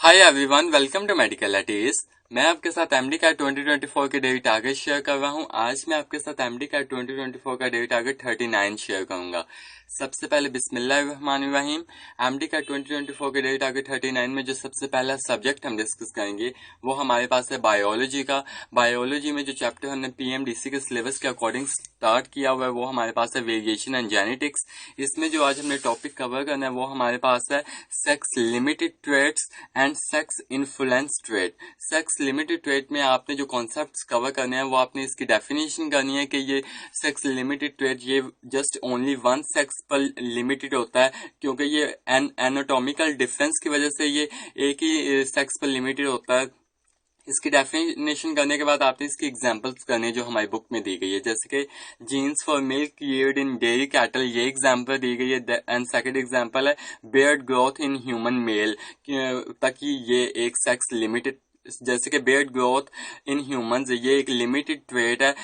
Hi everyone, welcome to medical eighties. मैं आपके साथ एमडी कैट 2024 के डेली टारगेट शेयर कर रहा हूं। आज मैं आपके साथ एमडी कैट 2024 का डेली टारगेट 39 शेयर करूंगा। सबसे पहले बिस्मिल्लाहिर्रहमानिर्रहीम। एमडी कैट 2024 के डेली टारगेट 39 में जो सबसे पहला सब्जेक्ट हम डिस्कस करेंगे वो हमारे पास है बायोलॉजी का। बायोलॉजी में जो चैप्टर हमने पीएमडीसी के सिलेबस के अकॉर्डिंग स्टार्ट किया हुआ है वो हमारे पास है वेरिएशन एंड जेनेटिक्स। इसमें जो आज हमने टॉपिक कवर करना है वो हमारे पास है sex limited traits and sex influence trait. Sex limited trait में आपने जो कॉन्सेप्ट्स कवर करने हैं वो आपने इसकी डेफिनेशन करनी है कि ये सेक्स लिमिटेड ट्रेट ये जस्ट ओनली वन सेक्स पर लिमिटेड होता है, क्योंकि ये एनाटॉमिकल डिफरेंस की वजह से ये एक ही सेक्स पर लिमिटेड होता है। इसकी डेफिनेशन करने के बाद आपने इसकी एग्जांपल्स करने जो हमारी बुक में दी गई है, जैसे कि genes for milk yield in dairy cattle, ये एग्जांपल दी गई है। एंड सेकंड एग्जांपल है beard growth in human male, ताकि ये एक सेक्स लिमिटेड, जैसे कि बेयर्ड ग्रोथ इन ह्यूमंस ये एक लिमिटेड ट्रेट है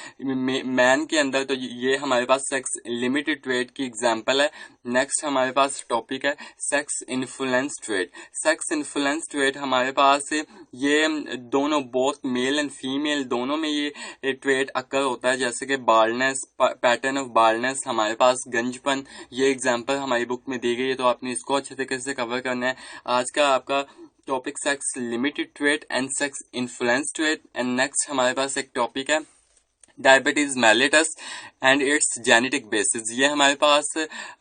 मैन के अंदर, तो ये हमारे पास सेक्स लिमिटेड ट्रेट की एग्जांपल है। नेक्स्ट हमारे पास टॉपिक है sex influence trait. Sex influence trait हमारे पास ये दोनों बोथ मेल एंड फीमेल दोनों में ये ट्रेट अकर होता है, जैसे कि बाल्डनेस, पैटर्न ऑफ बाल्डनेस, हमारे पास गंजपन, ये एग्जांपल हमारी बुक में दी गई है, तो आपने इसको अच्छे तरीके से कवर करना है। आज का आपका topic sex limited trait and sex influence trait. And next हमारे पास एक टॉपिक है diabetes mellitus and it's genetic basis. ये हमारे पास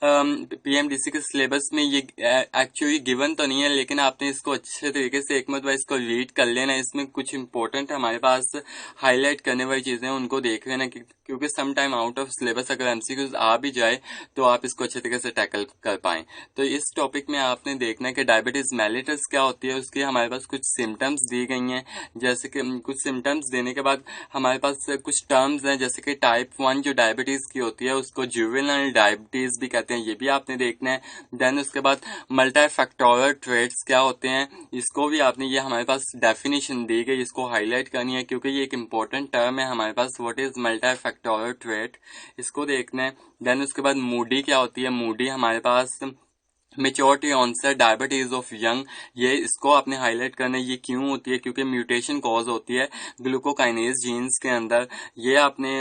पीएमडीसी के सिलेबस में ये एक्चुअली गिवन तो नहीं है, लेकिन आपने इसको अच्छे तरीके से एक मरतबा इसको रीड कर लेना। इसमें कुछ इंपॉर्टेंट हमारे पास हाईलाइट करने वाली चीजें उनको देख लेना, क्योंकि some time out of syllabus अगर एमसीक्यूज आ भी जाए तो आप इसको अच्छे तरीके से टैकल कर पाएं। तो इस टॉपिक में आपने देखना है कि डायबिटीज मेलिटस क्या होती है, उसके हमारे पास कुछ सिम्टम्स दी गई हैं। जैसे कि कुछ सिम्टम्स देने के बाद हमारे पास कुछ टर्म्स हैं, जैसे कि टाइप 1 जो डायबिटीज की होती है उसको जुवेनाइल डायबिटीज भी कहते हैं, ये भी आपने देखना है। देन उसके बाद मल्टी फैक्टोरियल ट्रेट्स क्या होते हैं, इसको भी आपने, ये हमारे पास डेफिनेशन दी गई, इसको हाईलाइट करनी है क्योंकि ये एक इंपॉर्टेंट टर्म है हमारे पास। What is multi factorial trait, इसको देखना है। देन उसके बाद मूडी क्या होती है, मूडी हमारे पास maturity onset diabetes of young, ये इसको आपने हाईलाइट करना है। ये क्यों होती है, क्योंकि म्यूटेशन कॉज होती है ग्लूकोकाइनेज जीन्स के अंदर, ये आपने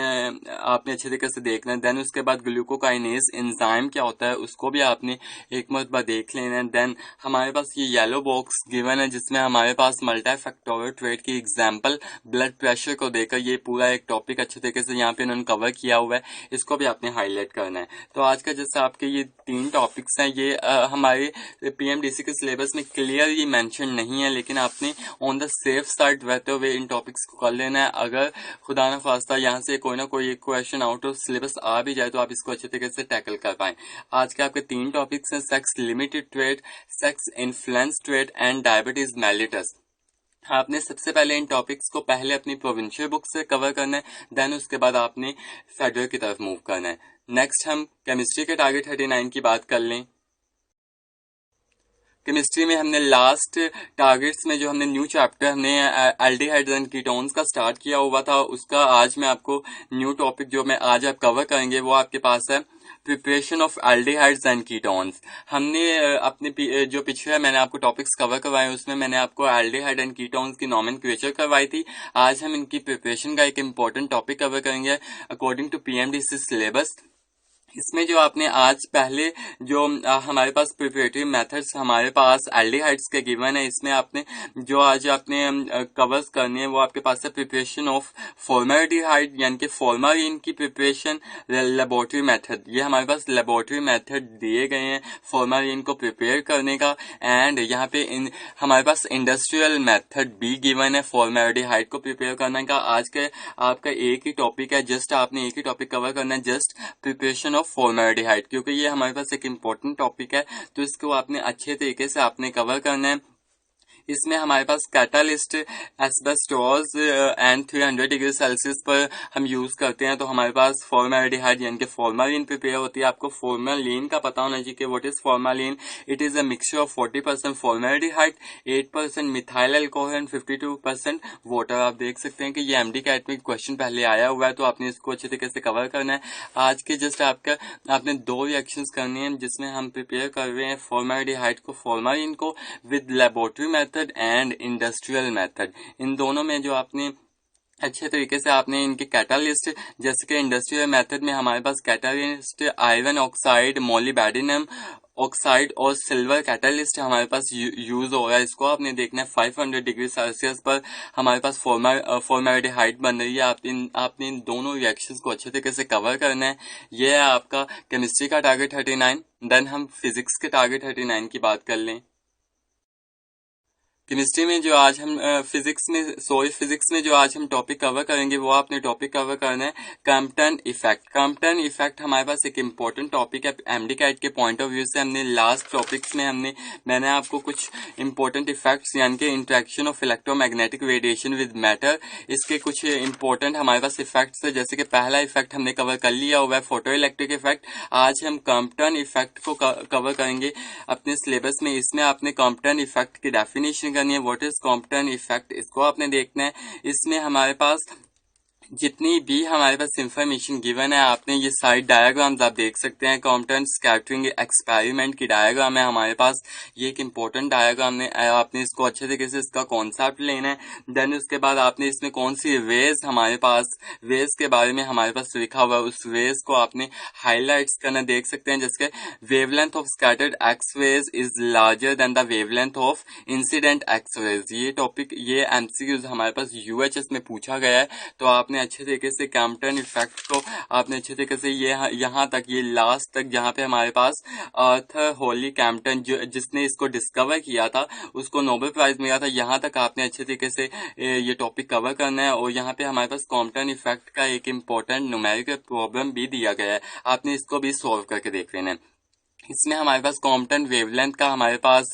अच्छे तरीके से देखना है। देन उसके बाद ग्लूकोकाइनेज एंजाइम क्या होता है उसको भी आपने एक मरतबा देख लेना है। देन हमारे पास ये येलो बॉक्स गिवन है जिसमें हमारे पास मल्टी फैक्टोरियल ट्रेट की एग्जाम्पल ब्लड प्रेशर को देकर ये पूरा एक टॉपिक अच्छे तरीके से यहाँ पे इन्होंने कवर किया हुआ है, इसको भी आपने हाईलाइट करना है। तो आज का जैसे आपके ये 3 टॉपिक्स हैं, ये हमारे पीएमडीसी के सिलेबस में क्लियरली मेंशन नहीं है, लेकिन आपने ऑन द सेफ साइड रहते हुए इन टॉपिक्स को कर लेना है। अगर खुदा न खास्ता यहाँ से कोई ना कोई एक क्वेश्चन आउट ऑफ सिलेबस आ भी जाए तो आप इसको अच्छे तरीके से टैकल कर पाएं। आज के आपके 3 टॉपिक्स हैं sex limited trait, sex influence trait and diabetes mellitus. आपने सबसे पहले इन टॉपिक्स को पहले अपनी प्रोविंशियल बुक से कवर करना है, देन उसके बाद आपने फेडरल की तरफ मूव करना है। नेक्स्ट हम केमिस्ट्री के टारगेट 39 की बात कर लें। केमिस्ट्री में हमने लास्ट टारगेट्स में जो हमने न्यू चैप्टर हमने एल्डिहाइड्स एंड कीटोन्स का स्टार्ट किया हुआ था, उसका आज मैं आपको न्यू टॉपिक जो मैं आज आप कवर करेंगे वो आपके पास है preparation of aldehydes and ketones. हमने अपने जो पिछले मैंने आपको टॉपिक्स कवर करवाए उसमें मैंने आपको एल्डिहाइड एंड कीटोन्स की नॉमेनक्लेचर करवाई थी। आज हम इनकी प्रिपरेशन का एक इंपॉर्टेंट टॉपिक कवर करेंगे अकॉर्डिंग टू पीएमडीसी सिलेबस। इसमें जो आपने आज पहले जो हमारे पास प्रिपरेटरी मेथड्स हमारे पास एल्डिहाइड्स के गिवन है, इसमें आपने जो आज आपने कवर्स करनी है वो आपके पास है प्रिपरेशन ऑफ फॉर्मेल्डिहाइड यानी कि फॉर्मालिन की प्रिपरेशन, लेबोरेटरी मेथड। ये हमारे पास लेबोरेटरी मेथड दिए गए हैं फॉर्मालिन को प्रिपेयर करने का, एंड यहाँ पे हमारे पास इंडस्ट्रियल मेथड भी गिवन है फॉर्मेल्डिहाइड को प्रिपेयर करने का। आज के आपका एक ही टॉपिक है, जस्ट आपने एक ही टॉपिक कवर करना है, जस्ट प्रिपरेशन फॉर्मेल्डिहाइड, क्योंकि ये हमारे पास एक इंपॉर्टेंट टॉपिक है तो इसको आपने अच्छे तरीके से आपने कवर करना है। इसमें हमारे पास catalyst asbestos and 300 degree Celsius पर हम यूज करते हैं, तो हमारे पास फॉर्मेल्डिहाइड यानी कि फॉर्मालिन प्रिपेयर होती है। आपको फॉर्मालिन का पता होना चाहिए कि what is formalin. It is a mixture of 40% formaldehyde, 8% methyl alcohol and 52% water. आप देख सकते हैं कि ये एमडी कैट में क्वेश्चन पहले आया हुआ है, तो आपने इसको अच्छे तरीके से कवर करना है। आज के जस्ट आपने 2 रिएक्शंस करनी है जिसमें हम प्रिपेयर कर रहे हैं फॉर्मेल्डिहाइड को, फॉर्मालिन को with laboratory method and industrial method, इन दोनों में जो आपने अच्छे तरीके से आपने इनके कैटालिस्ट, जैसे कि इंडस्ट्रियल मेथड में हमारे पास catalyst iron oxide, molybdenum oxide और सिल्वर कैटालिस्ट हमारे पास यूज हो रहा है। इसको आपने देखना है 500 डिग्री सेल्सियस पर हमारे पास फॉर्मेल्डिहाइड बन रही है। आपने इन दोनों रिएक्शंस को अच्छे तरीके से कवर करना है। यह है आपका केमिस्ट्री का टारगेट 39। देन हम फिजिक्स के टारगेट 39 की बात कर लें। केमिस्ट्री में जो आज हम फिजिक्स में जो आज हम टॉपिक कवर करेंगे वो आपने टॉपिक कवर करना है क्रॉम्पटन इफेक्ट। क्रॉम्पटन इफेक्ट हमारे पास एक इम्पोर्टेंट टॉपिक है एमडी कैट के पॉइंट ऑफ व्यू से। हमने लास्ट टॉपिक्स में मैंने आपको कुछ इंपॉर्टेंट इफेक्ट्स यानी कि interaction of electromagnetic radiation with matter, इसके कुछ इंपॉर्टेंट हमारे पास इफेक्ट्स है। जैसे कि पहला इफेक्ट हमने कवर कर लिया हुआ है फोटो इलेक्ट्रिक इफेक्ट। आज हम क्रॉम्पटन इफेक्ट को कवर करेंगे अपने सिलेबस में। इसमें आपने क्रॉम्पटन इफेक्ट की डेफिनेशन करनी है, व्हाट इज क्रॉम्पटन इफेक्ट, इसको आपने देखना है। इसमें हमारे पास जितनी भी हमारे पास इंफॉर्मेशन गिवन है, आपने ये सारे डायग्राम्स आप देख सकते हैं। क्रॉम्पटन स्कैटरिंग एक्सपेरिमेंट की डायग्राम है हमारे पास, ये एक इंपॉर्टेंट डायग्राम है। आपने इसको अच्छे तरीके से इसका कॉन्सेप्ट लेना है। देन उसके बाद आपने इसमें कौन सी रेज हमारे पास, रेज के बारे में हमारे पास लिखा हुआ है, उस रेज को आपने हाईलाइट्स करना देख सकते हैं। जैसे wavelength of scattered X rays is larger than the wavelength of incident X rays. ये टॉपिक, ये एमसीक्यूज हमारे पास यूएचएस में पूछा गया है। तो आपने अच्छे तरीके से क्रॉम्पटन इफेक्ट को आपने अच्छे तरीके से ये यहाँ तक, ये लास्ट तक जहाँ पे हमारे पास आर्थर हॉली क्रॉम्पटन जिसने इसको डिस्कवर किया था, उसको नोबेल प्राइज मिला था, यहाँ तक आपने अच्छे तरीके से ये टॉपिक कवर करना है। और यहाँ पे हमारे पास क्रॉम्पटन इफेक्ट का एक इम्पोर्टेंट न्यूमेरिकल प्रॉब्लम भी दिया गया है, आपने इसको भी सॉल्व करके देख लेना है। इसमें हमारे पास क्रॉम्पटन वेवलेंथ का हमारे पास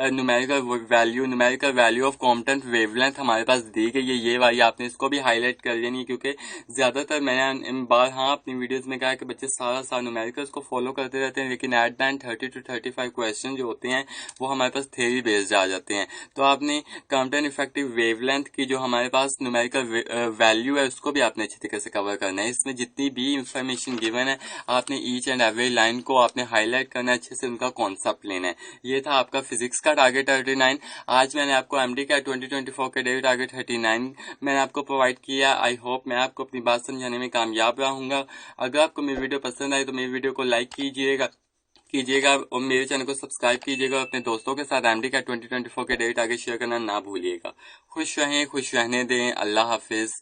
numerical value of Compton wavelength हमारे पास दी गई है। ये वाली आपने इसको भी हाईलाइट कर लेनी है, क्योंकि ज्यादातर मैंने इन बार अपनी वीडियोस में कहा कि बच्चे सारा न्यूमेरिकल्स को फॉलो करते रहते हैं, लेकिन at the end 30 to 35 question जो होते हैं वो हमारे पास थ्योरी बेस्ड आ जाते हैं। तो आपने क्रॉम्पटन इफेक्टिव वेवलेंथ की जो हमारे पास न्यूमेरिकल वैल्यू है उसको भी आपने अच्छी तरीके से कवर करना है। इसमें जितनी भी इंफॉर्मेशन गिवन है आपने ईच एंड एवरी लाइन को आपने हाईलाइट करना, अच्छे से उनका कॉन्सेप्ट लेना है। ये था आपका फिजिक्स का टारगेट 39। आज मैंने आपको एमडी का 2024 के डेली टारगेट 39 मैंने आपको प्रोवाइड किया। आई होप मैं आपको अपनी बात समझाने में कामयाब रहूंगा। अगर आपको मेरी वीडियो पसंद आई तो मेरी वीडियो को लाइक कीजिएगा और मेरे चैनल को सब्सक्राइब कीजिएगा। अपने दोस्तों के साथ एमडी का 2024 के डेली टारगेट शेयर करना ना भूलिएगा। खुश रहें, खुश रहने दें। अल्लाह हाफिज।